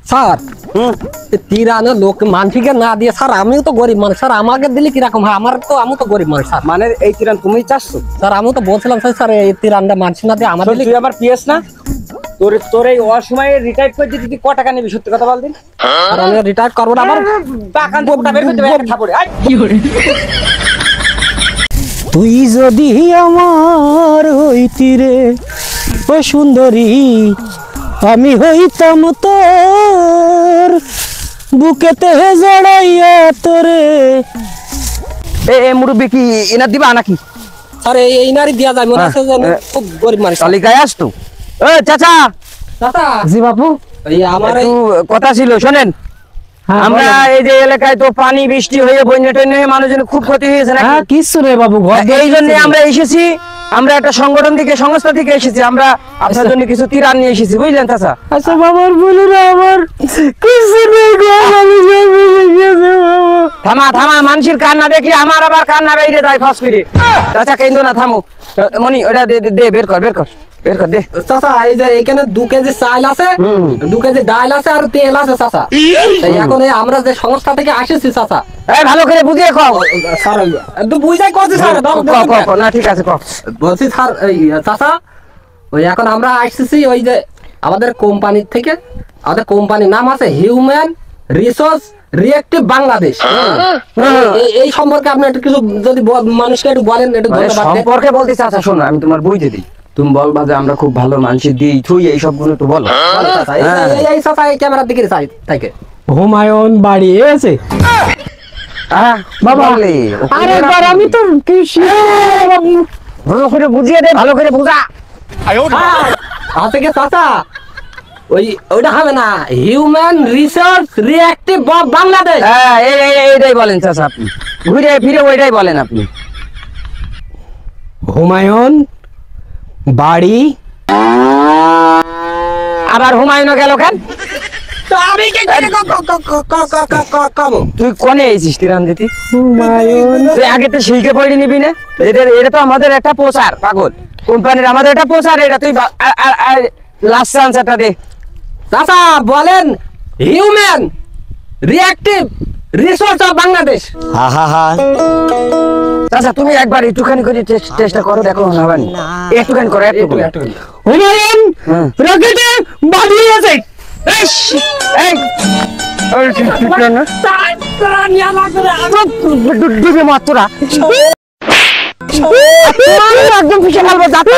sir তিরানো লোক মানসিকে না দিয়ে স্যার আমিও তো গরিব মানুষ স্যার আমাকে দিলে কিরকম হয় আমি তো গরিব মানুষ স্যার মানে এই তিরান তুমি চাচ্ছ স্যার আমি তো বলছিলাম স্যার এই তিরানটা মানসি না দিয়ে আমাদের তুই আমার পিএস না তোর এই অসময়ে রিটায়ার করে দিতে তুই ক টাকা নিবি সত্যি কথা বল দিন আর আমি রিটায়ার করবো না আবার টাকা বোকটা বের করতে একটা থাপড়ে তুই যদি আমার হইতি রে ও সুন্দরী আমি হইতাম তোর বুকেতে জড়াইয়া তোরে এ মুরব্বি কি এনার দিবা নাকি স্যার এই নারী দিয়া যায় মনে আছে খুব গরিব মানুষ তালিকায় আসতো ও চাচা চাচা জি বাপু এই আমার একটু কথা ছিল শোনেন আমরা এই যে এলাকায় তো পানি বৃষ্টি হয়ে বন্যা টন্যা হয়ে মানুষজন খুব ক্ষতি হয়েছে নাকি হ্যাঁ কিছু রে বাবু ঘর এই জন্য আমরা এসেছি আমরা একটা সংগঠন থেকে সংস্থা থেকে এসেছি আমরা আপনার জন্য কিছু ত্রাণ নিয়ে এসেছি বুঝলেন চাচা আচ্ছা বাবার বলে না আমার কিছু নেই গো আমি গেছে বাবা থামা থামা মানুষের কান্না দেখলে আমার আবার কান্না বেরিয়ে যায় ফাঁস করে চাচা কেন্দ্র না থামো মনি ওটা দে বের কর দে চাচা এই যে এখানে 2 কেজি চাল আছে 2 কেজি ডাল আছে আর তেল আছে চাচা এখন এই আমরা যে সংস্থা থেকে আসেছি চাচা এই ভালো করে বুঝিয়ে কও স্যার একটু বুঝাই কইছি স্যার না ঠিক আছে কও বলছি স্যার এই চাচা ওই এখন আমরা আসছি ওই যে আমাদের কোম্পানি থেকে আমাদের কোম্পানির নাম আছে হিউম্যান রিসোর্স রিঅ্যাক্টিভ বাংলাদেশ এই সম্পর্কে আপনি একটু কিছু যদি মানুষকে একটু বলেন একটু ধন্যবাদ সম্পর্কে বলতে চাচা শোনো আমি তোমার বুঝিয়ে দিই তুমি বলবা যে আমরা খুব ভালো মানুষের দিই থুই এই সবগুলো তো বলো এই চাচা এই ক্যামেরার দিকে চাই থাকে হুমায়ুন বাড়ি এসে বাবা আরে বার আমি তো ভালো করে বুঝিয়ে দে ভালো করে বুঝা আছে কি চাচা ওইটা হবে না হিউম্যান রিসোর্স রিঅ্যাক্টিভ বাংলাদেশ হ্যাঁ এইটাই বলেন চাচা আপনি ঘুরে ফিরে ওইটাই বলেন আপনি হুমায়ুন বাড়ি আবার হুমায়ুন গেল কেন তুই কোনে এসেছিস তিরান দিতি হুমায়ুন তুই আগে তো শিখে পড়ে নিবি না এটা তো আমাদের একটা প্রচার পাগল কোম্পানির আমাদের একটা প্রচার এটা তুই লাস্ট চান্সটা দে চাচা বলেন human reactive resource of Bangladesh চাচা তুমি একবার একটুখানি করে চেষ্টা করো দেখো হবে না একটুখানি করো একটুখানি হুমায়ুন রকেটে বাড়ি আছে ডুবে মাত্রা একদম পিছিয়ে ফেলবো যাত্রা